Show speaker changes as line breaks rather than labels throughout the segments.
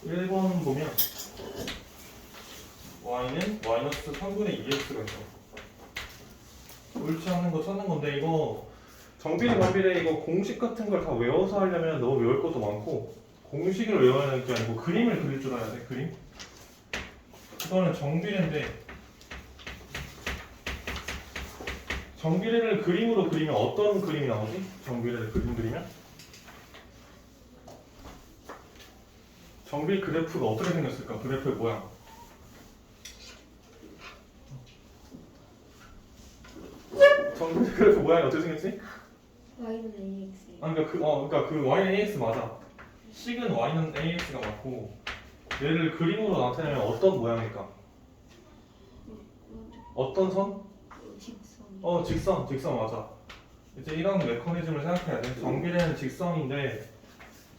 1번 보면 y는 마이너스 3분의 2x가 있어. 옳지 않은 거 찾는 건데 이거 정비례 반비례 이거 공식 같은 걸 다 외워서 하려면 너무 외울 것도 많고 공식을 외워야 하는 게 아니고 그림을 그릴 줄 알아야 돼. 그림. 이거는 정비례인데 정비례를 그림으로 그리면 어떤 그림이 나오지? 정비례를 그리면 정비 그래프가 어떻게 생겼을까? 그래프의 모양. 정비 그래프 모양이 어떻게 생겼지?
y는 ax.
그러니까 그 y는 ax 맞아. 식은 y는 ax가 맞고 얘를 그림으로 나타내면 어떤 모양일까? 어떤 선?
직선.
직선 맞아. 이제 이런 메커니즘을 생각해야 돼. 정비례는 직선인데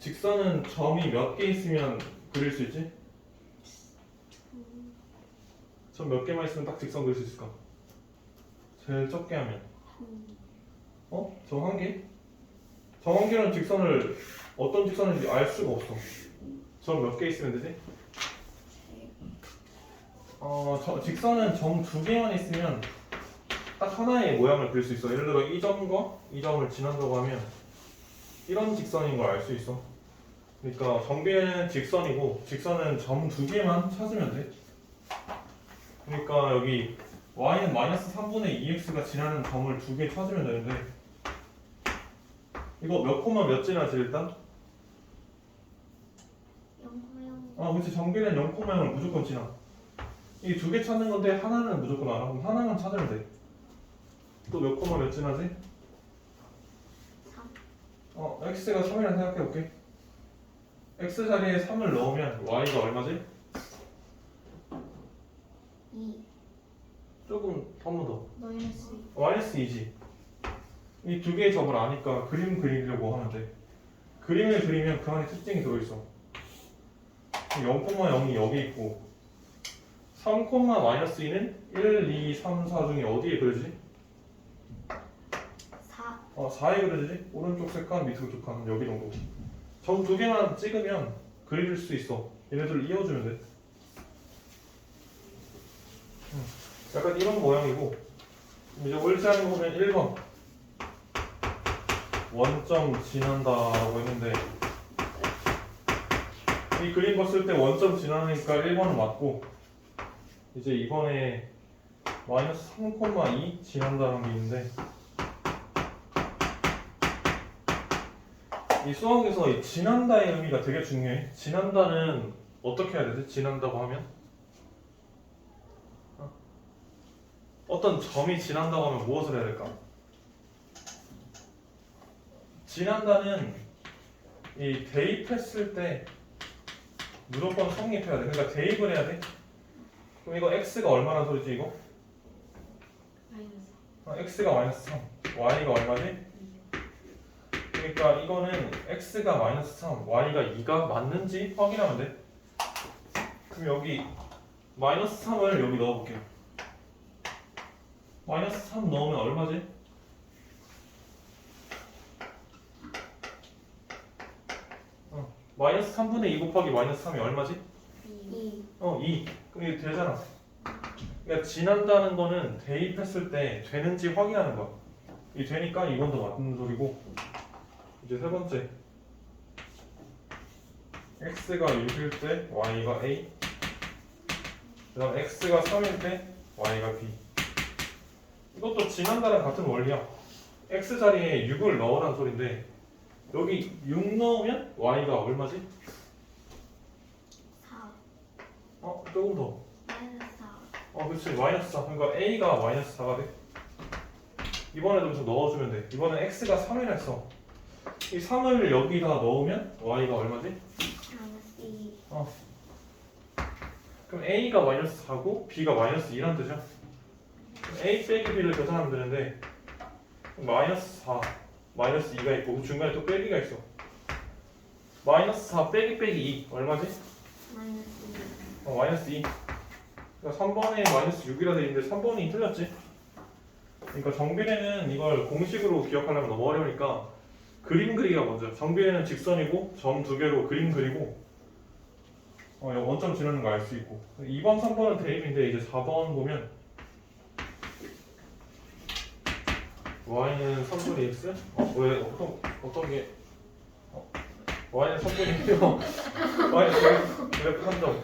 직선은 점이 몇 개 있으면 그릴 수 있지? 점 몇 개만 있으면 딱 직선 그릴 수 있을까? 제일 적게 하면 점 한 개? 점 한 개는 직선을 어떤 직선인지 알 수가 없어. 점 몇 개 있으면 되지? 직선은 점 두 개만 있으면 딱 하나의 모양을 그릴 수 있어. 예를 들어 이 점과 이 점을 지난다고 하면 이런 직선인 걸 알 수 있어. 그러니까 정비례는 직선이고 직선은 점 두 개만 찾으면 돼. 그러니까 여기 y는 마이너스 3분의 2x가 지나는 점을 두 개 찾으면 되는데 이거 몇 콤마 몇 지나지 일단?
0,0.
그렇지. 정비례는 0 콤마를 무조건 지나. 이 두 개 찾는 건데 하나는 무조건 알아. 그럼 하나만 찾으면 돼. 또 몇 콤마 몇 지나지?
3.
x가 3이라 생각해볼게. x 자리에 3을 넣으면 y가 얼마지?
2.
조금 한 번 더.
마이너스 2.
마이너스 2지. 이 두 개의 점을 아니까 그림 그리려고 하면 돼. 그림을 그리면 그 안에 특징이 들어있어. 0,0이 여기 있고 3, 마이너스 2는 1, 2, 3, 4 중에 어디에 그려지지?
4.
4에 그려지지? 오른쪽 세 칸, 밑으로 두 칸, 여기 정도. 점 두 개만 찍으면 그릴 수 있어. 얘네들 이어주면 돼. 약간 이런 모양이고 이제 옳지 않은 거 보면 1번 원점 지난다라고 했는데 이 그림 봤을 때 원점 지나니까 1번은 맞고 이제 이번에 마이너스 3,2 지난다는 게 있는데 이 수학에서 이 지난다의 의미가 되게 중요해. 지난다는 어떻게 해야 되지? 지난다고 하면 어떤 점이 지난다고 하면 무엇을 해야 될까? 지난다는 이 대입했을 때 무조건 성립해야 돼. 그러니까 대입을 해야 돼. 그럼 이거 x가 얼마나 소리지 이거?
마이너스.
x가 마이너스 3, y가 얼마지? 그러니까 이거는 x가 마이너스 3, y가 2가 맞는지 확인하면 돼. 그럼 여기 마이너스 3을 여기 넣어볼게요. 마이너스 3 넣으면 얼마지? 마이너스 3분의 2 곱하기 마이너스 3이 얼마지?
2.
2. 그럼 이게 되잖아. 그러니까 지난다는 거는 대입했을 때 되는지 확인하는 거야. 이 되니까 이건 더 맞는 소리고. 이제 세 번째. x가 6일 때 y가 a. 그 다음 x가 3일 때 y가 b. 이것도 지난다랑 같은 원리야. x 자리에 6을 넣으란 소린데 여기 6 넣으면 y가 얼마지?
4.
조금 더.
마이너스 4.
그렇지. 마이너스 4. 그러니까 a가 마이너스 4가 돼. 이번에도 좀 넣어주면 돼. 이번엔 x가 3이라 했어. 이 3을 여기다 넣으면 y가 얼마지?
마이너스 2.
그럼 a가 마이너스 4고 b가 마이너스 2란 뜻이야. a 빼기 b를 계산하면 되는데 마이너스 4, 마이너스 2가 있고 그 중간에 또 빼기가 있어. 마이너스 4 빼기 2 얼마지?
마이너스 2.
마이너스 2. 그러니까 3번에 마이너스 6이라 돼 있는데 3번이 틀렸지. 그러니까 정비례는 이걸 공식으로 기억하려면 너무 어려우니까 그림 그리기가 먼저. 정비례는 직선이고 점 두 개로 그림 그리고 원점 지르는 거 알 수 있고 2번, 3번은 대입인데 이제 4번 보면 y는 3분의 x? 왜 어떤 게 y는 3분의 1이요 y는 그래프 3점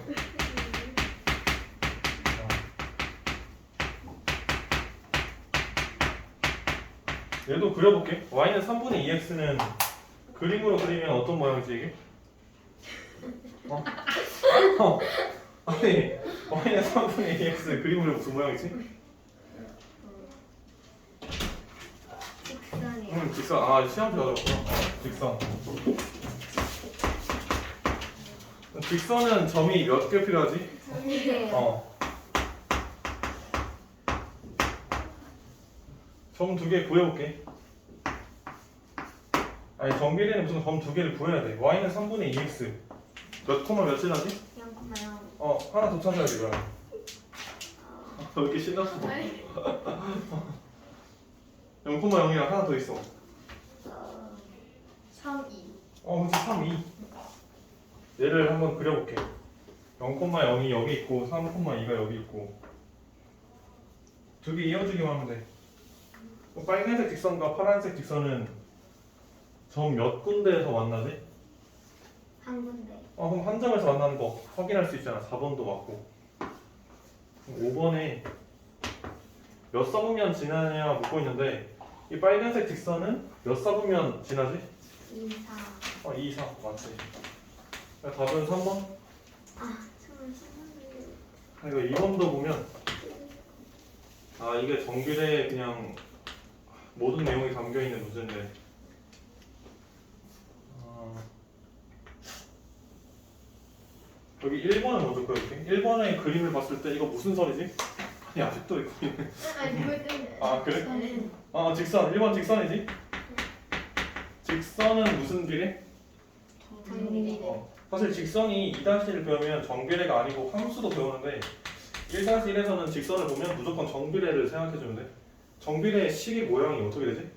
얘도 그려볼게 y는 3분의 2x는 그림으로 그리면 어떤 모양이지 이게? 아니 y는 3분의 2x 그림으로 무슨 모양이지?
직선이요.
직선 시험지 어렵구나 직선 직선은 점이 몇 개 필요하지?
네.
점 2개 구해볼게 아니 정비례는 무슨 점 2개를 구해야 돼 y는 3분의 2x 몇 코마 몇 지나지?
0,0.
하나 더 찾아야 돼 이거야 왜 이렇게 신났어 0,0이랑 하나 더 있어
3, 2.
그치 3, 2 얘를 한번 그려볼게 0,0이 여기 있고 3,2가 여기 있고 두 개 이어주기만 하면 돼 빨간색 직선과 파란색 직선은 점 몇 군데에서 만나지?
한 군데.
그럼 한 점에서 만나는 거 확인할 수 있잖아 4번도 맞고 5번에 몇 사분면 지나냐 묻고 있는데 이 빨간색 직선은 몇 사분면 지나지?
2, 4.
2, 4 맞지 답은 3번?
정말
이거 2번도 보면 이게 정규례에 그냥 모든 내용이 담겨있는 문제인데 여기 1번을 먼저 그려볼게 1번의 그림을 봤을 때 이거 무슨 선이지? 아니 아직도 이거
아니, 그걸 때문에.
그래?
저는
직선 1번 직선이지? 직선은 무슨 비례?
정비례.
사실 직선이 2-1을 배우면 정비례가 아니고 함수도 배우는데 1-1에서는 직선을 보면 무조건 정비례를 생각해주면 돼 정비례의 식이 모양이 어떻게 되지?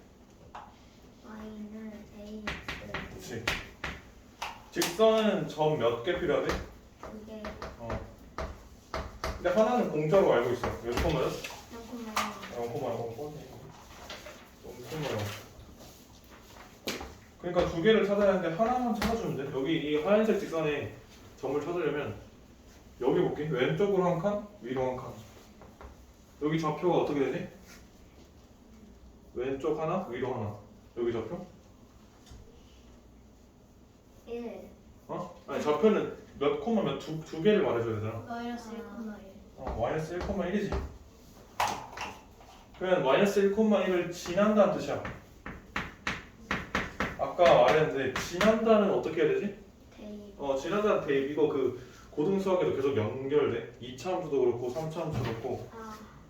Y는 AX.
그렇지 직선은 점 몇 개 필요하대?
이게
근데 하나는 공짜로 알고 있어 몇 코마요?
0,0.
0,0 그러니까 두 개를 찾아야 하는데 하나만 찾아주면 돼 여기 이 하얀색 직선에 점을 찾으려면 여기 볼게 왼쪽으로 한 칸, 위로 한 칸 여기 좌표가 어떻게 되지? 왼쪽 하나, 위로 하나 여기 좌표?
1.
아니 좌표는 몇 코마 두 개를 말해줘야 되잖아
마이너스 1,1.
마이너스 1,1이지 그러면 마이너스 1,1을 지난다는 뜻이야 아까 말했는데 지난다는 어떻게 해야 되지?
대입.
지난다는 대입 이거 그 고등 수학에도 계속 연결돼 2차 함수도 그렇고 3차 함수도 그렇고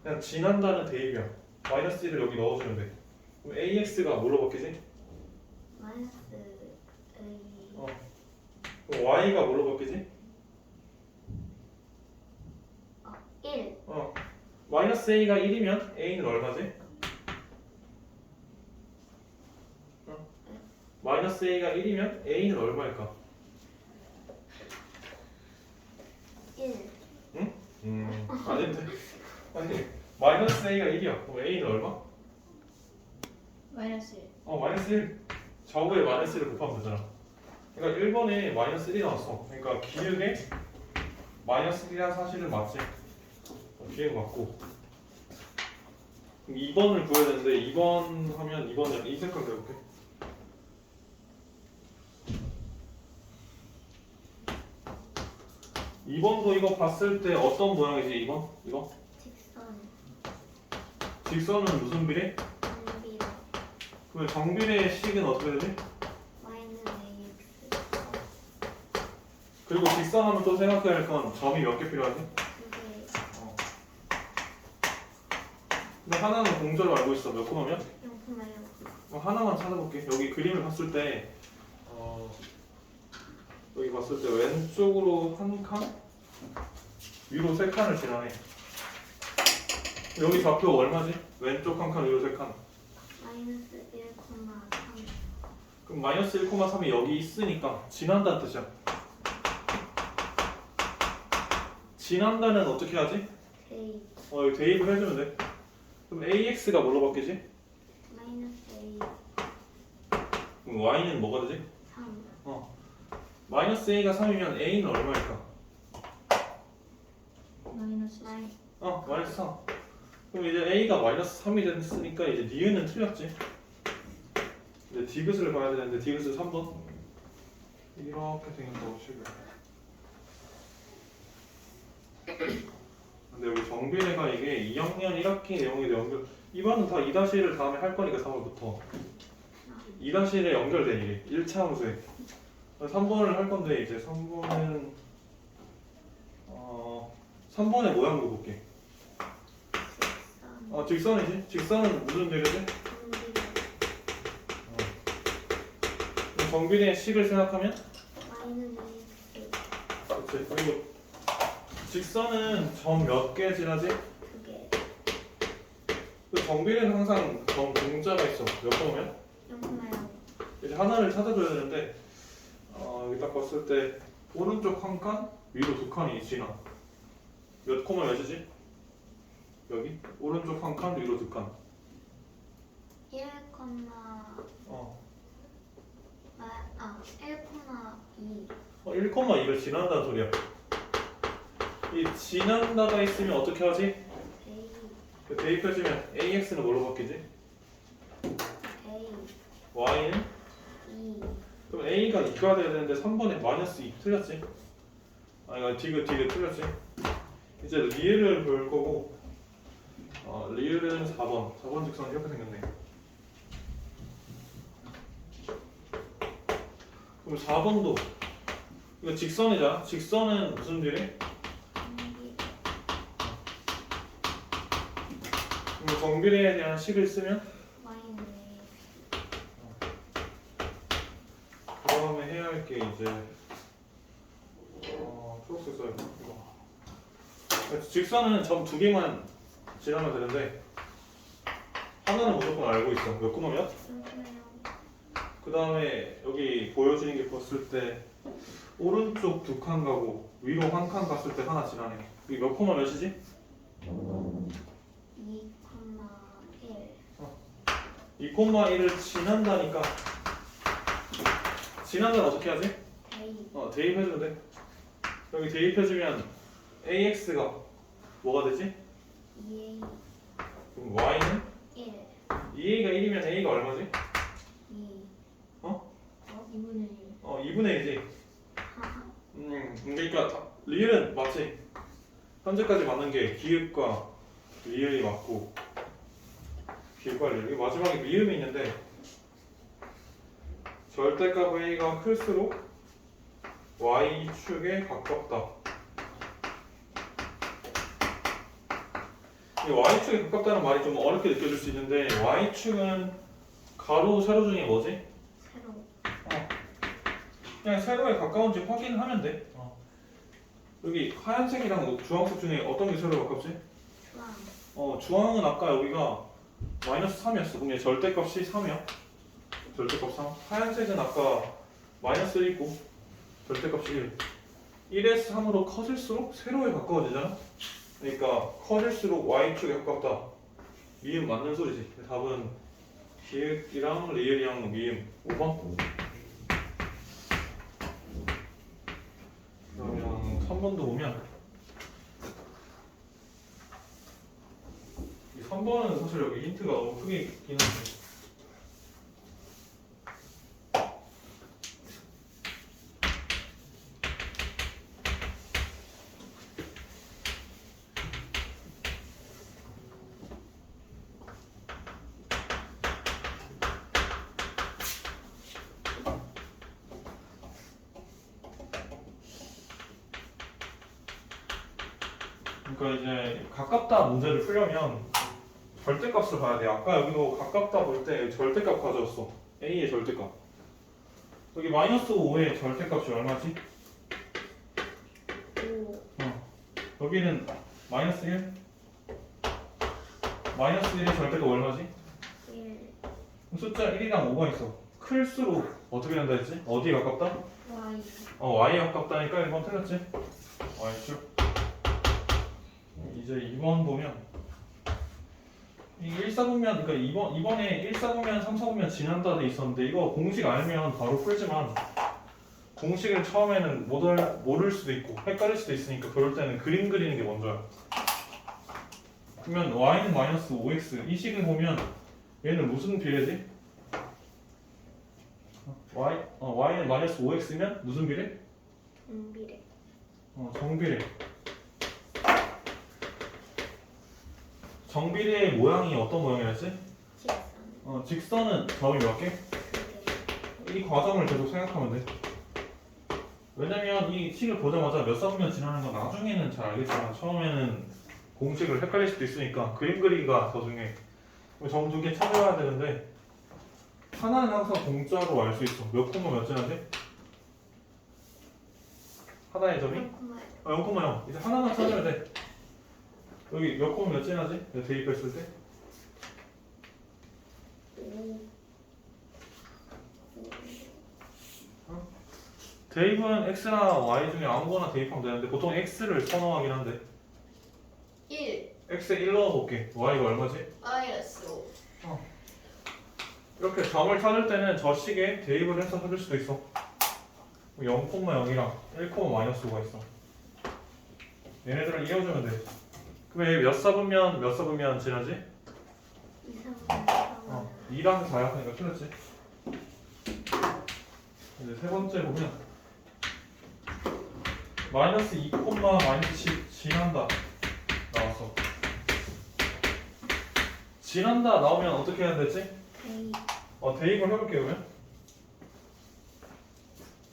그냥 지난다는 대입이야 마이너스 1을 여기 넣어주면 돼 그럼 AX가 뭘로 바뀌지?
마이너스 A.
그럼 Y가 뭘로 바뀌지?
1.
마이너스 A가 1이면 A는 얼마지? 마이너스 A가 1이면 A는 얼마일까?
1.
아닌데 아니 마이너스 A가 1이야 그럼 A는 얼마?
마이너스 1.
마이너스 1 좌우에 마이너스 1을 곱하면 되잖아 그러니까 1번에 마이너스 1이 나왔어 그러니까 기역에 마이너스 1이라는 사실은 맞지 기역 맞고 그럼 2번을 구해야 되는데 2번 하면 2번은 이 색깔 그려볼게 2번도 이거 봤을 때 어떤 모양이지 2번? 이거?
직선.
직선은 무슨 비례?
정비례.
그러면 정비례의 식은 어떻게 되지?
Y는 AX.
그리고 직선하면 또 생각해야 할 건 점이 몇 개 필요하지?
2개.
근데 하나는 공짜로 알고 있어 몇 코마면?
0,0.
하나만 찾아볼게. 여기 그림을 봤을 때 여기 봤을 때 왼쪽으로 한 칸, 위로 세 칸을 지나네. 여기 좌표 얼마지? 왼쪽 한 칸, 위로 세 칸.
마이너스 1,3.
그럼 마이너스 1,3이 여기 있으니까 지난다는 뜻이야. 지난다는 어떻게 하지?
A
여기 대입을 해주면 돼. 그럼 AX가 뭘로 바뀌지?
마이너스 A
그럼 Y는 뭐가 되지?
3
마이너스 A가 3이면 A는 얼마일까?
마이너스
마이너스 3. 그럼 이제 A가 마이너스 3이 됐으니까 이제 니은은 틀렸지. 이제 디귿을 봐야 되는데 디귿을 3번. 이렇게 생긴다고 치고요. 근데 여기 정비례가 이게 2학년 1학기 내용에도 연결. 이번은 다 2-1을 다음에 할 거니까 3월부터 2-1에 연결된 일이 1차 함수에 3번을 할 건데 이제 3번은 3번의 모양도 볼게. 직선이지? 직선은 무슨 비례지? 정비례의 식을 생각하면?
마이너스
그렇지. 그리고 직선은 점 몇 개 지나지?
2개
그 정비례는 항상 점 공자가 있어. 몇 번이면?
0,0
이제 하나를 찾아줘야 되는데 여기 딱 봤을 때 오른쪽 한 칸, 위로 두 칸이 지나. 몇 코마 몇이지? 여기? 오른쪽 한 칸, 위로 두 칸.
1, 1,2
1,2를 지난다는 소리야. 이 지난다가 있으면 어떻게 하지?
A
그 대입해주면 AX는 뭘로 바뀌지?
A
Y는?
2
그럼 A가 2가 돼야 되는데 3번에 마이너스 2 틀렸지? 이거 디귿 틀렸지? 이제 리을을 볼 거고 리을은 4번 직선 이렇게 생겼네. 그럼 4번도 이거 직선이잖아. 직선은 무슨 비례? 그럼 정비례에 대한 식을 쓰면
마이너스
그 다음에 해야 할 게 이제 초록색 써요. 이거. 직선은 점 두 개만 지나면 되는데 하나는 무조건 알고 있어. 몇 코마 몇?
0,0
그 다음에 여기 보여주는 게 봤을 때 오른쪽 두 칸 가고 위로 한 칸 갔을 때 하나 지나네. 이게 몇 코마 몇이지?
2,1
2,1을 지난다니까 지난다는 어떻게 하지?
A
대입해주면 돼. 여기 대입해주면 AX가 뭐가 되지?
2A
그럼 Y는?
1
2A가 1이면 A가 얼마지?
2
2분의 1
2분의 1이지.
하하
그러니까 리을은 맞지? 현재까지 맞는 게 기읍과 리을이 맞고 기읍과 리을. 여기 마지막에 미음이 있는데 절대값 A가 클수록 Y축에 가깝다. 이 Y축에 가깝다는 말이 좀 어렵게 느껴질 수 있는데 Y축은 가로, 세로 중에 뭐지?
세로
그냥 세로에 가까운지 확인하면 돼. 여기 하얀색이랑 주황색 중에 어떤 게 세로에 가깝지?
주황
주황은 아까 여기가 마이너스 3이었어. 그럼 얘 절대값이 3이야. 절대값 3. 하얀색은 아까 마이너스 1이고 절대값이 1. 1에서 3으로 커질수록 세로에 가까워지잖아. 그러니까 커질수록 Y축에 가깝다. 미음 맞는 소리지. 답은 기획이랑 리을이랑 미음 5번. 그러면 3번도 보면 이 3번은 사실 여기 힌트가 너무 크게 있긴 한데 그러니까 이제 가깝다 문제를 풀려면 절대값을 봐야 돼. 아까 여기도 가깝다 볼 때 절대값 가져왔어. A의 절대값. 여기 마이너스 5의 절대값이 얼마지?
5
여기는 마이너스 1? 마이너스 1의 절대값 얼마지?
1
숫자 1이랑 5가 있어. 클수록 어떻게 된다 했지? 어디에 가깝다?
Y
Y에 가깝다니까 1번 틀렸지? Y축. 이제 2번 보면 이 1사분면 그러니까 이번에 1사분면 3사분면 지난다 돼 있었는데 이거 공식 알면 바로 풀지만 공식을 처음에는 모를 수도 있고 헷갈릴 수도 있으니까 그럴 때는 그림 그리는 게 먼저야. 그러면 y는 마이너스 5x 이 식을 보면 얘는 무슨 비례지? y는 마이너스 5x면 무슨 비례?
비례.
정비례. 정비례의 모양이 어떤 모양이었지?
직선.
직선은 점이 몇 개?
2개.
이 과정을 계속 생각하면 돼. 왜냐면 이 식을 보자마자 몇 사분면 지나는 건 나중에는 잘 알겠지만 처음에는 공식을 헷갈릴 수도 있으니까 그림 그리기가 더 중요해. 점 두 개 찾아야 되는데 하나는 항상 공짜로 알 수 있어. 몇 콤마 몇 지나지? 하나의 점이? 0,0. 이제 하나만 찾아야 돼. 여기 몇 콤마 몇 지나지? 내가 대입했을 때?
5.
대입은 x나 y 중에 아무거나 대입하면 되는데 보통 x를 선호하긴 한데
1
x에 1 넣어볼게. y가 얼마지?
마이너스 5
이렇게 점을 찾을 때는 저 식에 대입을 해서 찾을 수도 있어. 0,0이랑 1,-5가 있어. 얘네들을 이어주면 돼. 그럼 몇 사분면 지나지? 2랑 4 약하니까 틀렸지. 이제 세 번째 보면 마이너스 2, 마이너스 10 지난다 나왔어. 지난다 나오면 어떻게 해야 되지? 대입을 해볼게요. 그러면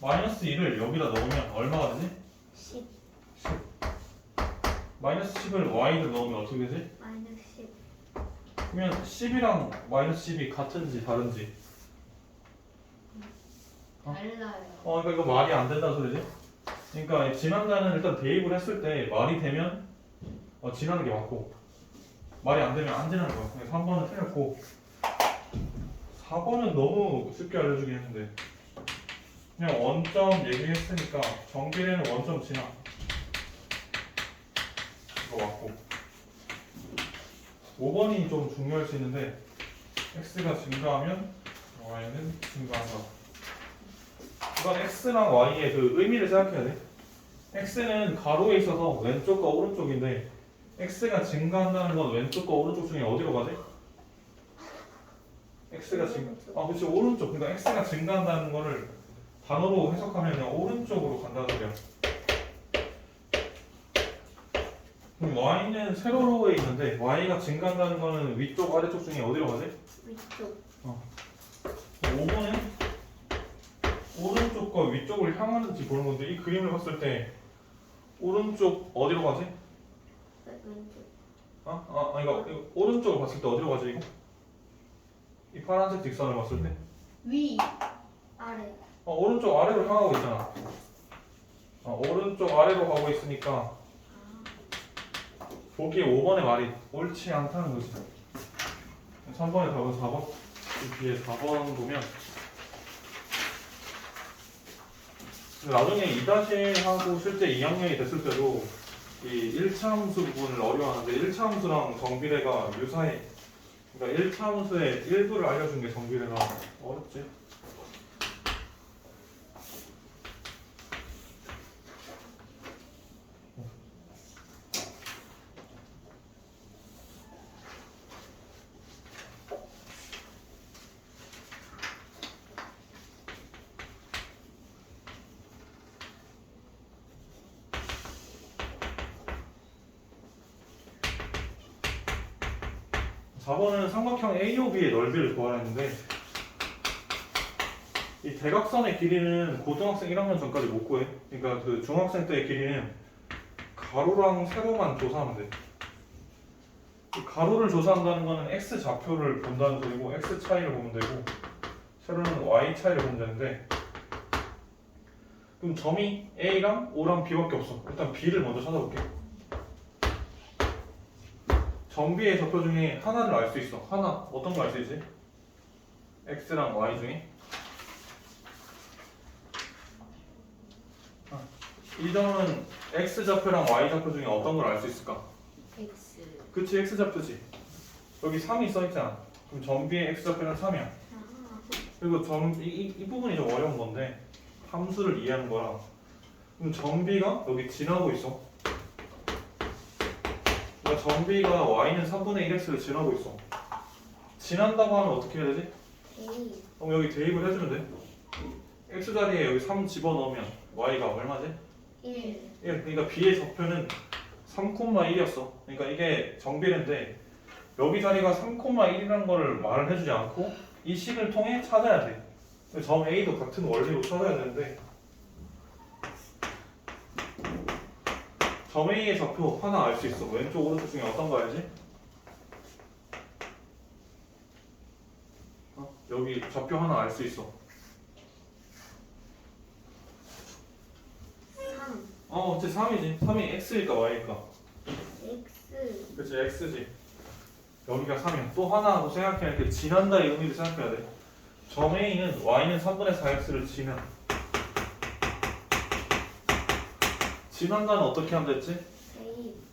마이너스 2를 여기다 넣으면 얼마가 되지?
10.
마이너스 10을 y를 넣으면 어떻게 되지?
마이너스 10.
그러면 10이랑 마이너스 10이 같은지 다른지.
달라요.
그러니까 이거 말이 안 된다는 소리지? 그러니까 지난다는 일단 대입을 했을 때 말이 되면 지나는 게 맞고 말이 안 되면 안 지나는 거야. 3번은 틀렸고 4번은 너무 쉽게 알려주긴 했는데 그냥 원점 얘기했으니까 정비례는 원점 지나. 이거 맞고 5번이 좀 중요할 수 있는데 x가 증가하면 y는 증가한다. 이건 x랑 y의 그 의미를 생각해야 돼. x는 가로에 있어서 왼쪽과 오른쪽인데 x가 증가한다는 건 왼쪽과 오른쪽 중에 어디로 가지? x가 그렇지 오른쪽. 그러니까 x가 증가한다는 거를 단어로 해석하면 그냥 오른쪽으로 간다는 소리야. 그럼 y는 세로로에 있는데 y가 증가한다는 거는 위쪽 아래쪽 중에 어디로 가지?
위쪽.
5번은 오른쪽과 위쪽을 향하는지 보는 건데 이 그림을 봤을 때 오른쪽 어디로 가지?
왼쪽.
이거 오른쪽을 봤을 때 어디로 가지 이거? 이 파란색 직선을 봤을 때?
위
아래.
오른쪽 아래로 향하고 있잖아. 오른쪽 아래로 가고 있으니까 보기에 5번의 말이 옳지 않다는 거지. 3번의 답은 4번. 이 뒤에 4번 보면 나중에 2-1하고 실제 2학년이 됐을 때도 이 1차 함수 부분을 어려워하는데 1차 함수랑 정비례가 유사해. 그러니까 1차 함수의 일부를 알려준 게 정비례가 어렵지. 사 4번은 삼각형 AOB의 넓이를 구하라는데 이 대각선의 길이는 고등학생 1학년 전까지 못 구해. 그러니까 그 중학생 때의 길이는 가로랑 세로만 조사하면 돼. 이 가로를 조사한다는 거는 x 좌표를 본다는 소리고 x 차이를 보면 되고 세로는 y 차이를 보면 되는데 그럼 점이 A랑 O랑 B밖에 없어. 일단 B를 먼저 찾아볼게. 정비의 좌표 중에 하나를 알 수 있어. 하나 어떤 거 알 수 있지? X랑 Y 중에 이 점은 X 좌표랑 Y 좌표 중에 어떤 걸 알 수 있을까?
X.
그치 X좌표지. 여기 3이 써있잖아. 그럼 점비의 X좌표는 3이야.
아,
그리고 이 부분이 좀 어려운 건데 함수를 이해하는 거라. 그럼 점비가 여기 지나고 있어. 그러니까 점비가 y는 3분의 1x를 지나고 있어. 지난다고 하면 어떻게 해야 되지?
대입.
그럼 여기 대입을 해주면 돼. x 자리에 여기 3 집어넣으면 y가 얼마지?
1.
1. 그러니까 b의 좌표는 3,1이었어. 그러니까 이게 정비례인데 여기 자리가 3,1이라는 거를 말을 해주지 않고 이 식을 통해 찾아야 돼. 점 A도 같은 원리로 찾아야 되는데 점 A의 좌표 하나 알 수 있어. 왼쪽 오른쪽 중에 어떤 거 알지? 여기 좌표 하나 알 수 있어.
3.
어째 3이지. 3이 x일까 y일까?
X.
그치 x지. 여기가 3이야. 또 하나 더 생각해야 돼. 지난다의 의미를 생각해야 돼. 점 A는 y는 3분의 4x를 지나. 지난다는 어떻게 하면 됐지?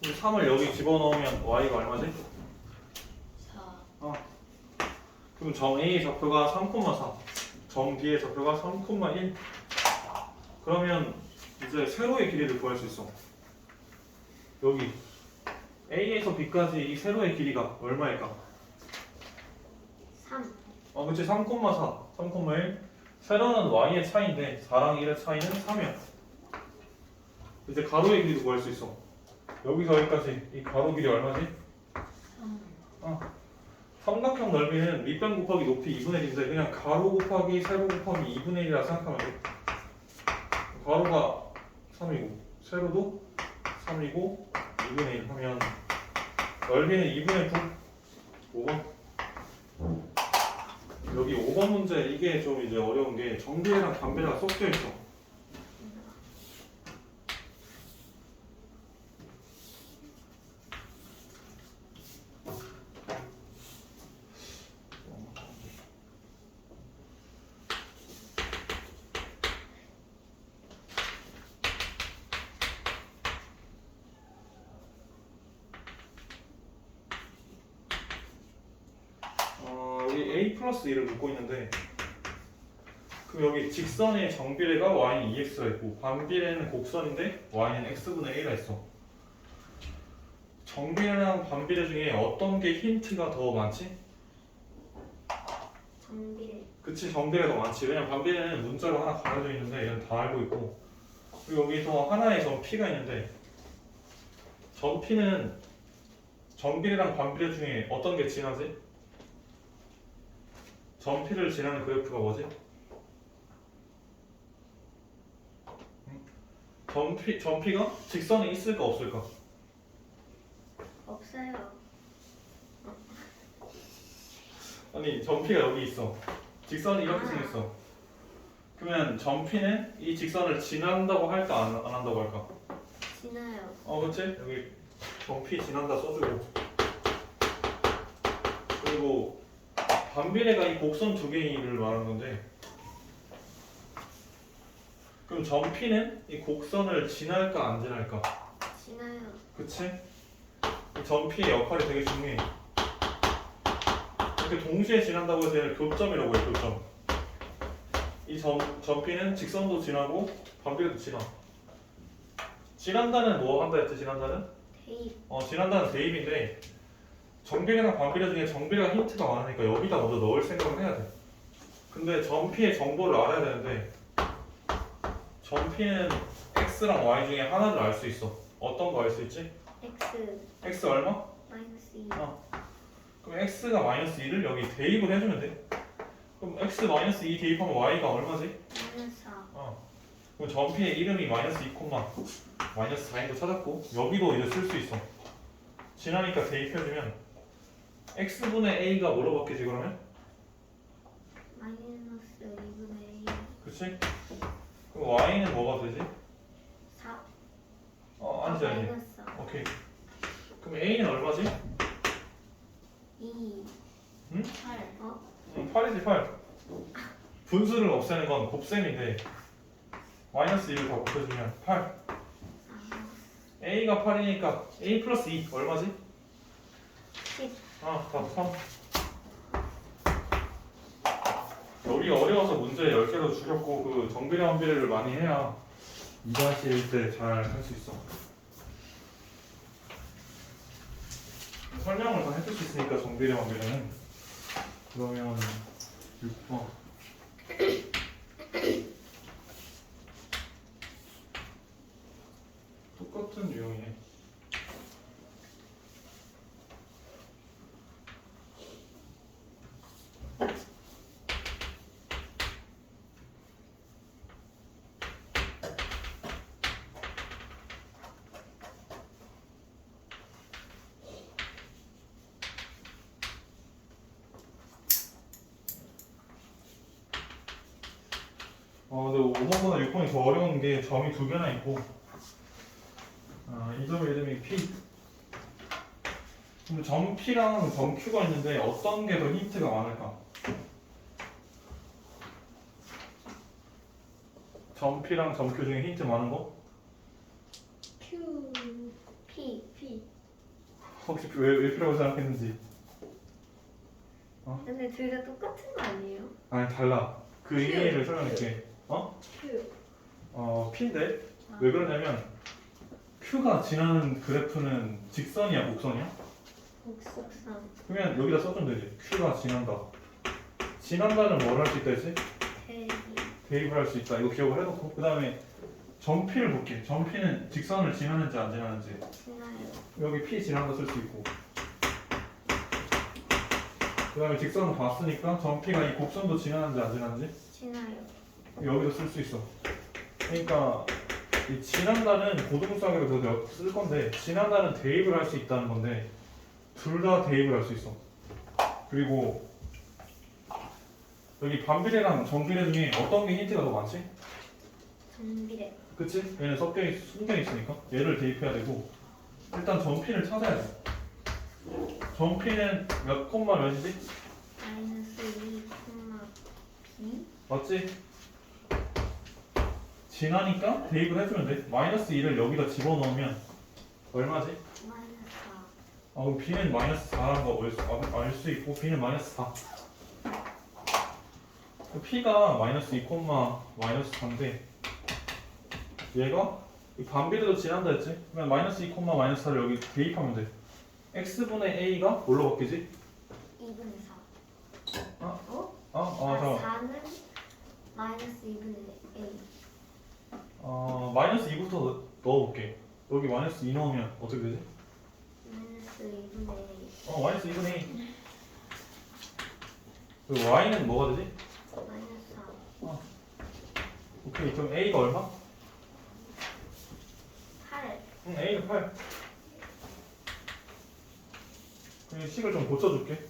대입.
3을 여기 집어넣으면 y가 얼마지?
4.
그럼 점 A의 좌표가 3,4, 점 B의 좌표가 3,1. 그러면 이제 세로의 길이를 구할 수 있어. 여기 A에서 B까지 이 세로의 길이가 얼마일까?
3.
그치 3,4, 3,1. 세로는 y의 차이인데 4랑 1의 차이는 3이야. 이제 가로의 길이도 구할 수 있어. 여기서 여기까지 이 가로 길이 얼마지?
3.
삼각형 넓이는 밑변 곱하기 높이 2분의 1인데 그냥 가로 곱하기 세로 곱하기 2분의 1이라 생각하면 돼. 가로가 3이고 세로도 3이고 2분의 1 하면 넓이는 2분의 9. 5번. 여기 5번 문제 이게 좀 이제 어려운 게 정비례랑 반비례가 섞여 있어. 여기 a 플러스 1을 묻고 있는데 그럼 여기 직선의 정비례가 y는 2x가 있고 반비례는 곡선인데 y는 x분의 a가 있어. 정비례랑 반비례 중에 어떤 게 힌트가 더 많지?
정비례.
그치 정비례가 더 많지. 왜냐면 반비례는 문자로 하나 가려져 있는데 얘는 다 알고 있고 그리고 여기서 하나의 점 p가 있는데 점 p는 정비례랑 반비례 중에 어떤 게 진하지? 점 p를 지나는 그래프가 뭐지? 점 p가 직선에 있을까 없을까?
없어요.
아니 점 p가 여기 있어. 직선이 이렇게 생겼어. 그러면 점 p는 이 직선을 지난다고 할까 안 한다고 할까?
지나요.
그렇지? 여기 점 p 지난다 써주고 그리고 반비례가 이 곡선 두 개를 말하는 건데 그럼 점 p는 이 곡선을 지날까 안 지날까?
지나요.
그치? 이 점 p의 역할이 되게 중요해. 이렇게 동시에 지난다고 해서 얘를 교점이라고 해. 교점. 이 점 p는 직선도 지나고 반비례도 지나. 지난다는 뭐 한다 했지? 지난다는?
대입.
지난다는 대입인데 정비례랑 반비례 중에 정비례가 힌트가 많으니까 여기다 먼저 넣을 생각을 해야 돼. 근데 점 p의 정보를 알아야 되는데 점 p는 x랑 y 중에 하나를 알 수 있어. 어떤 거 알 수 있지?
X.
x 얼마?
마이너스 2.
그럼 x가 마이너스 2를 여기 대입을 해주면 돼. 그럼 x 마이너스 2 대입하면 y가 얼마지?
마이너스 4.
그럼 점 p의 이름이 마이너스 2, 마이너스 4인 거 찾았고 여기도 이제 쓸 수 있어. 지나니까 대입해주면 x분의 a가 뭐로 바뀌지 그러면?
마이너스 2분의 1.
그치? 그럼 y는 뭐가 되지?
4.
아니지.
마이너스 4.
오케이. 그럼 a는 얼마지?
2.
8.
8이지 8. 분수를 없애는 건 곱셈인데 마이너스 1을 다 곱해주면 8.
아.
A가 8이니까 A 플러스 2 얼마지?
10.
답 3. 우리 어려워서 문제 10개로 줄였고 그 정비례 완비례를 많이 해야 2-1 때 잘 할 수 있어. 설명을 다 해줄 수 있으니까 정비례 완비례는. 그러면 6번. 똑같은 유형이네. 근데 5번보다 6번이 더 어려운 게 점이 두 개나 있고, 이 점 이름이 P. 근데 점 P랑 점 Q가 있는데 어떤 게 더 힌트가 많을까? 점 P랑 점 Q 중에 힌트 많은 거?
Q. P.
혹시 왜 P라고 생각했는지?
근데 둘 다 똑같은 거 아니에요?
아니 달라. 그
Q.
의미를 설명할게.
Q.
P인데 왜 그러냐면 Q가 지나는 그래프는 직선이야, 곡선이야?
곡선.
그러면 여기다 써주면 되지. Q가 지난다. 지난다는 뭘 할 수 있다 했지?
대비.
대입을 할 수 있다. 이거 기억을 해놓고 그 다음에 점 P를 볼게. 점 P는 직선을 지나는지 안 지나는지.
지나요.
여기 P 지난 거 쓸 수 있고. 그 다음에 직선을 봤으니까 점 P가 이 곡선도 지나는지 안 지나는지
지나요.
여기도 쓸 수 있어. 그러니까 이 지난다는 고등수학에도 그거 쓸 건데 지난다는 대입을 할 수 있다는 건데 둘 다 대입을 할 수 있어. 그리고 여기 반비례랑 정비례 중에 어떤 게 힌트가 더 많지?
정비례.
그치? 얘는 숨겨 있으니까 얘를 대입해야 되고 일단 점피를 찾아야 돼. 점피는 몇 콤마 몇이지?
마이너스 2, B.
맞지? 지나니까 대입을 해주면 돼. 마이너스 2를 여기다 집어넣으면 얼마지?
마이너스 4.
그럼 b는 마이너스 4라는 거 알 수 있고 b는 마이너스 4. p가 마이너스 2, 마이너스 4인데 얘가 이 반비례도 지난다 했지? 그러면 마이너스 2, 마이너스 4를 여기 대입하면 돼. x분의 a가 뭘로 바뀌지?
2분의 4.
어?
잠깐. 4는 마이너스 2분의 A.
마이너스 2부터 넣어볼게. 여기 마이너스 2 넣으면 어떻게 되지?
마이너스 2분의 A.
마이너스 2분의 2. 그리고 y는 뭐가 되지?
마이너스 4.
오케이. 그럼 a가 얼마?
8.
a는 8. 그럼 식을 좀 고쳐줄게.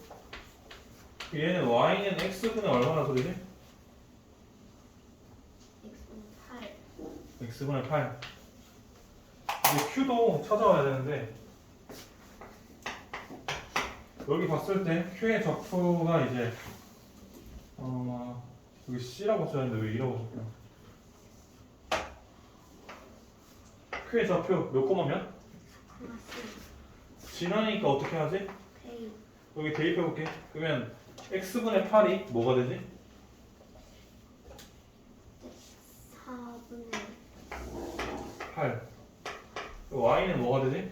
얘는 y는 x분의 얼마나 소리지?
X는 8.
x분의 8. 이제 q도 찾아와야 되는데 여기 봤을 때 q의 적수가 이제 여기 c라고 써야 하는데 왜 2라고 썼냐? q의 좌표 몇 코마 몇? 지나니까 어떻게 하지?
대입.
여기 대입해볼게. 그러면 x분의 8이 뭐가 되지?
4분의
8. y는 뭐가 되지?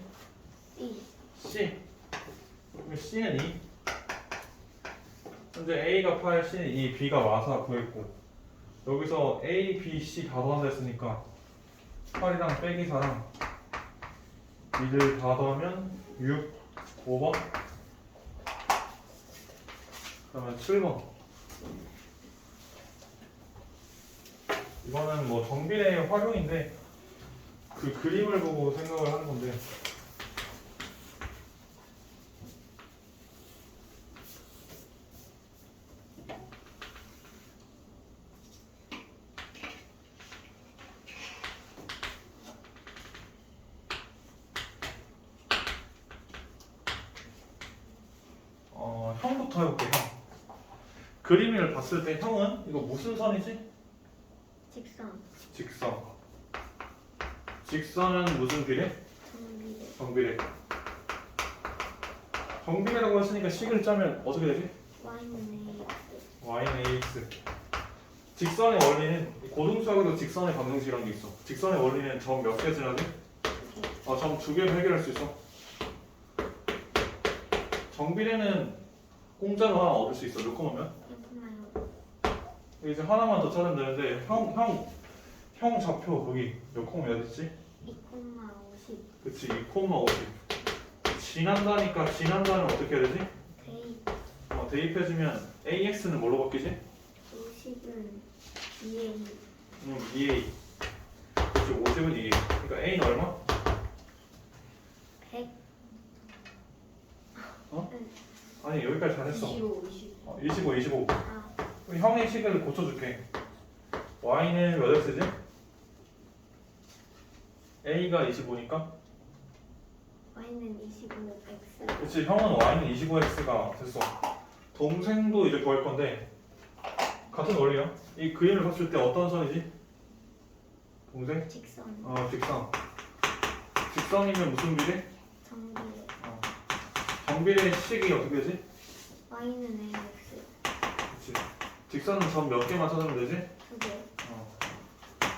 C.
c. 그럼 c는 2. 현재 a가 8, c는 2, b가 마사 구했고 여기서 a, b, c 다 더한다 했으니까 8이랑 빼기 4랑 이들 다 더하면 6, 5번 그러면 7번. 이거는 뭐 정비례의 활용인데 그 그림을 보고 생각을 하는 건데 형부터 해볼게. 형. 그림을 봤을 때 형은 이거 무슨 선이지?
직선.
직선. 직선은 무슨 비례? 정비례. 정비례라고 했으니까 식을 짜면 어떻게 되지?
Y는 AX.
y는 ax. 직선의 원리는 고등수학에도 직선의 방정식이라는 게 있어. 직선의 원리는 점 몇 개 지나지? 점 2개로 해결할 수 있어. 정비례는 공짜로 하나 얻을 수 있어. 몇 콤마면?
1,6.
이제 하나만 더 찾으면 되는데 형 좌표 거기 몇 콤마 몇 있지?
2,50.
그치 2콤마 50. 지난다니까 지난다는 어떻게 해야 되지?
대입.
대입해주면 AX는 뭘로 바뀌지?
50은 2A.
2A. 그치 50은 2A. 그러니까 A는 얼마?
100.
아니 여기까지 잘했어.
25.
25.
아,
그럼 형의 식을 고쳐줄게. Y는 몇 X지? A가 25니까?
Y는 25X.
그치 형은 Y는 25X가 됐어. 동생도 이제 구할 건데 같은 원리야. 이 그림을 봤을 때 어떤 선이지? 동생?
직선.
직선. 직선이면 무슨 비례?
정비례.
정비례 식이 어떻게 되지?
Y는 AX.
그치. 직선은 점 몇 개만 찾으면 되지?
2개.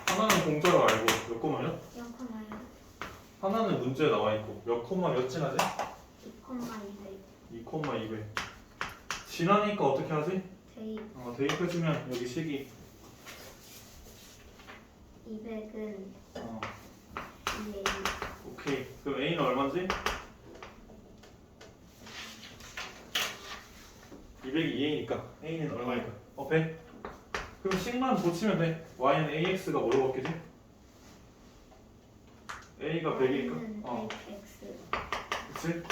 하나는 공짜로 알고 몇 콤마냐?
0,1.
하나는 문제에 나와 있고 몇 콤마 몇 지나지?
2,200.
2콤마 200. 지나니까 어떻게 하지?
대입.
대입해주면 여기 식이
200은 2A.
오케이. 그럼 A는 얼마지? 202A니까 A는 얼마일까? 100. 그럼 식만 고치면 돼. Y는 AX가 뭐로 바뀌지? A가 100이니까.
Y는 100X.
그치?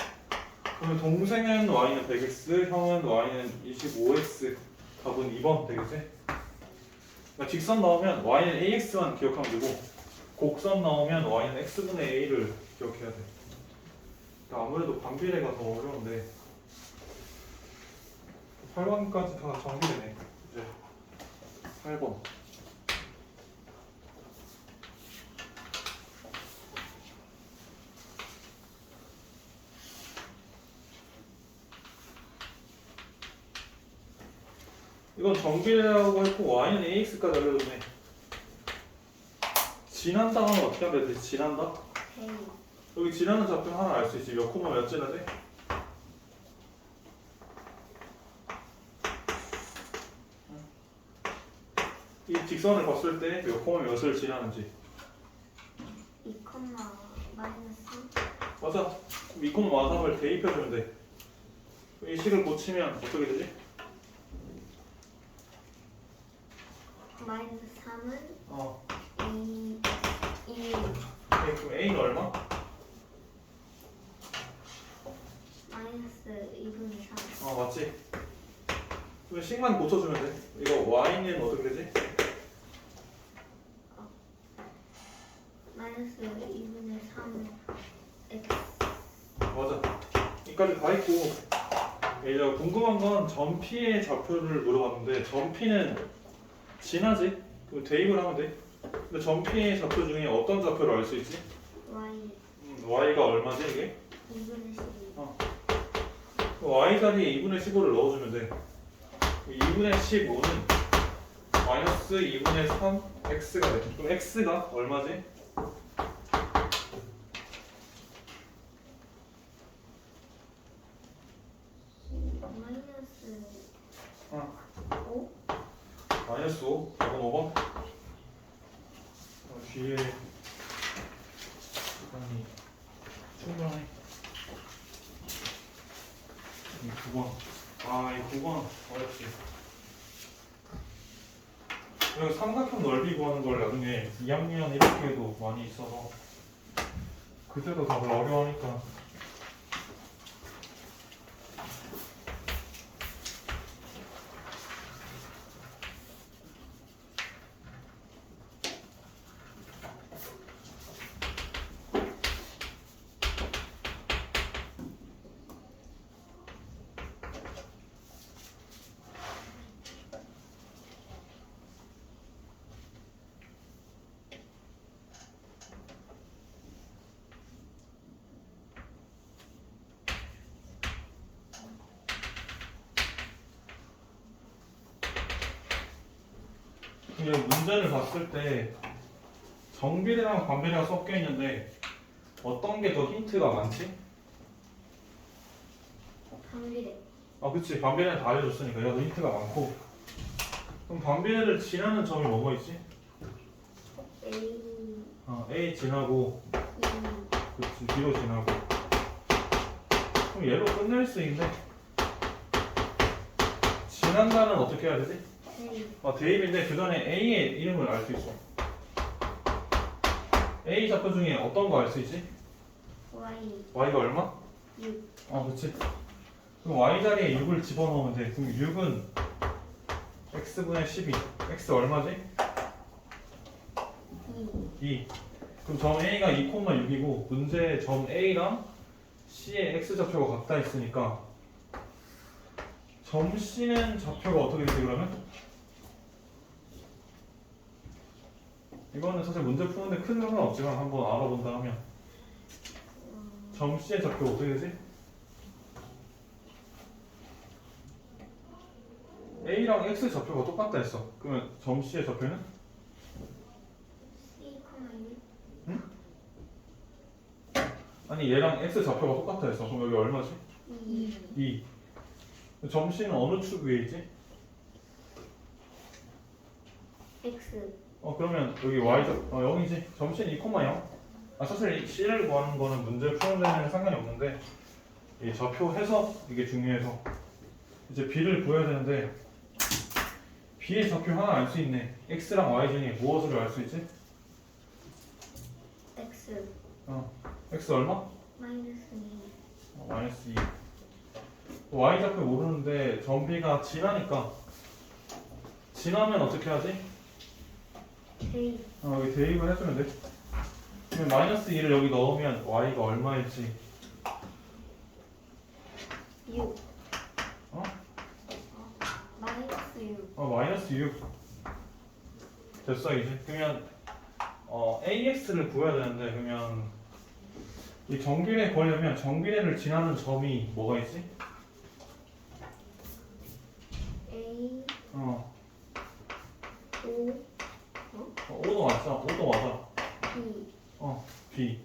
그러면 동생은 Y는 100X, 형은 Y는 25X. 답은 2번 되겠지? 그러니까 직선 나오면 Y는 AX만 기억하면 되고 곡선 나오면 Y는 X분의 A를 기억해야 돼. 그러니까 아무래도 반비례가 더 어려운데 8번까지 다 정비되네. 이제 8번. 이건 정비례라고 했고 Y는 AX까지 알려줬네. 지난다 하면 어떻게 하면 되지? 지난다?
대입.
여기 지나는 좌표 하나 알 수 있지. 몇 콤마 몇 지나지? 이 직선을 봤을 때 몇 콤마 몇을 지나는지.
2, 마이너스.
맞아. 2콤마 마삼을 대입해주면 돼. 이 식을 고치면 어떻게 되지?
마이너스 3은
어.
2,
그럼 A는 얼마?
마이너스 2분의 3.
맞지? 그럼 식만 고쳐주면 돼. 이거 Y는 어떻게 되지?
마이너스 2분의 3 X.
맞아. 이까지 다 있고 이제 궁금한 건 점 P의 좌표를 물어봤는데 점 P는 지나지? 그럼 대입을 하면 돼. 근데 점 P의 좌표 중에 어떤 좌표를 알 수 있지?
Y
Y가 얼마지 이게?
2분의 12.
Y 자리에 2분의 15를 넣어주면 돼. 2분의 15는 마이너스 2분의 3 X가 돼. 그럼 X가 얼마지?
마이너스
어.
5?
마이너스 5? 100원 5번? 뒤에 시간이 충분하네. 9번. 이 9번 어렵지. 그리고 삼각형 넓이 구하는 걸 나중에 2학년 이렇게 해도 많이 있어서 그때도 다들 어려워하니까 이 문제를 봤을 때 정비례랑 반비례가 섞여 있는데 어떤 게 더 힌트가 많지?
반비례.
아 그치 반비례는 다 알려줬으니까 얘가 더 힌트가 많고 그럼 반비례를 지나는 점이 뭐가 있지?
A
A 지나고
2
그치 B로 지나고 그럼 얘로 끝낼 수 있는데 지난다는 어떻게 해야 되지?
A
대입인데 그 전에 A의 이름을 알 수 있어 A 좌표 중에 어떤 거 알 수 있지?
Y
Y가 얼마?
6
그치 그럼 Y 자리에 6을 집어넣으면 돼 그럼 6은 X분의 12 X 얼마지?
2
2 그럼 점 A가 2,6이고 문제에 점 A랑 C의 X좌표가 같다 했으니까 점 C는 좌표가 어떻게 되지 그러면? 이거는 사실 문제 푸는데 큰 상관 없지만 한번 알아본다 하면 점 C의 좌표가 어떻게 되지? A랑 X 좌표가 똑같다 했어 그러면 점 C의 좌표는?
C, 6
아니 얘랑 X 좌표가 똑같다 했어 그럼 여기 얼마지?
2
2 점 C는 어느 축 위에 있지?
X
그러면 여기 Y 0이지 점 C는 2,0 사실 이 C를 구하는 거는 문제 푸는 데는 상관이 없는데 이 좌표 해석 이게 중요해서 이제 B를 구해야 되는데 B의 좌표 하나 알 수 있네 X랑 Y 중에 무엇을 알 수 있지?
X
X 얼마?
마이너스 2
마이너스 2 Y 좌표 모르는데 점 B가 지나니까 지나면 어떻게 하지?
A
여기 대입을 해주면 돼 그러면 마이너스 2를 여기 넣으면 Y가 얼마일지
6
어?
마이너스 6
마이너스 6 됐어 이제 그러면 AX를 구해야 되는데 그러면 이 정비례 구하려면 정비례를 지나는 점이 뭐가 있지?
A
5도
5
맞죠? 5도 맞아
B
B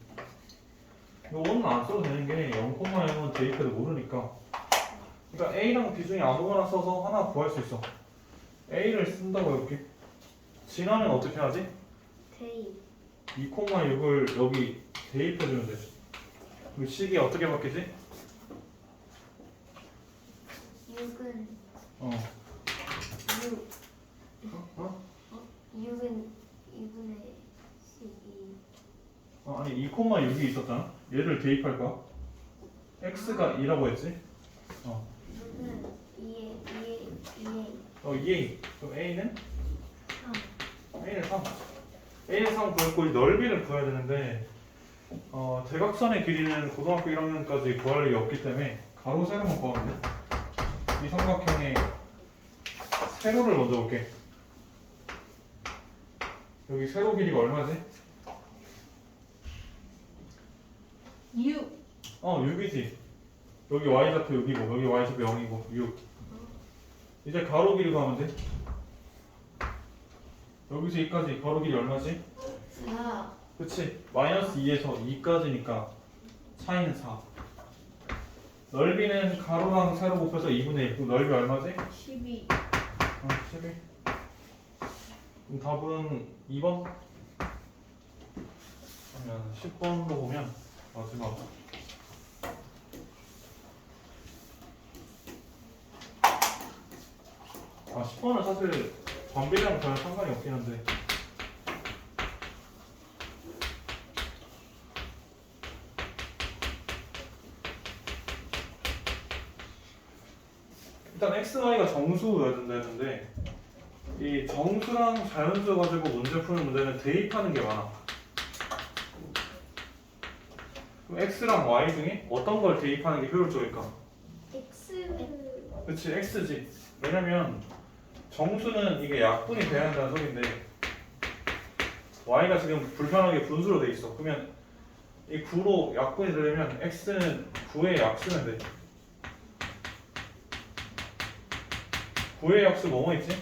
이거 5는 안 써도 되는 게 0,0은 대입해도 모르니까 그러니까 A랑 B 중에 아무거나 써서 하나 구할 수 있어 A를 쓴다고 이렇게 지나면 어떻게 하지?
대입
2,6을 여기 대입해주면 돼 그럼 식이 어떻게 바뀌지?
6은
어
6
어?
6은 2분의 12
아니 2,6이 있었잖아 얘를 대입할 거야 X가 2라고 했지?
6은 2A
2A 그럼 A는?
3
A는 3 A는 3 구했고 이 넓이를 구해야 되는데 대각선의 길이는 고등학교 1학년까지 구할 일이 없기 때문에 가로 세로만 구하면 돼. 이 삼각형의 세로를 먼저 볼게. 여기 세로 길이가 얼마지?
6
6이지. 여기 y좌표 6이고 여기 y좌표 0이고 6. 이제 가로 길이 구하면 돼. 여기서 2까지 가로 길이 얼마지?
4
그치? 마이너스 2에서 2까지니까 차이는 4 넓이는 가로랑 세로 곱해서 2분의 1 넓이 얼마지?
12
12 그럼 답은 2번? 그러면 10번도 보면 마지막 10번은 사실 반비례랑 전혀 상관이 없긴 한데 일단 x, y가 정수여야 된다는데 이 정수랑 자연수 가지고 문제 푸는 문제는 대입하는 게 많아. 그럼 x랑 y 중에 어떤 걸 대입하는 게 효율적일까?
X는
그치 x지. 왜냐면 정수는 이게 약분이 돼야 한다는 소리인데 y가 지금 불편하게 분수로 돼 있어. 그러면 이 9로 약분이 되려면 x는 9의 약수면 돼. 9의 약수 뭐뭐 있지?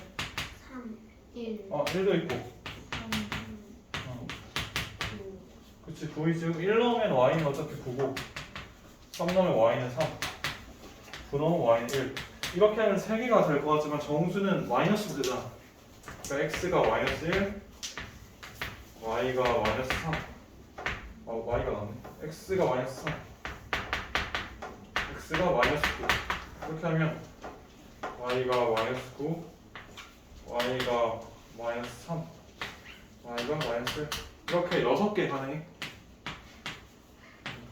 3 1
1도 있고
3 9
그치 9이지 1 넣으면 y는 어차피 9고 3 넣으면 y는 3 9 넣으면 y는 1 이렇게 하면 3개가 될 것 같지만 정수는 마이너스로 되잖아 그러니까 x가 마이너스 1 y가 마이너스 3 y가 나왔네 x가 마이너스 3 x가 마이너스 9 이렇게 하면 y가 마이너스 9 y가 마이너스 3 y가 마이너스 1 이렇게 6개 가능해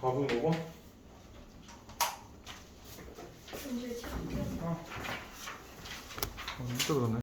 답은 5번?
문제 찾기
진짜 그러네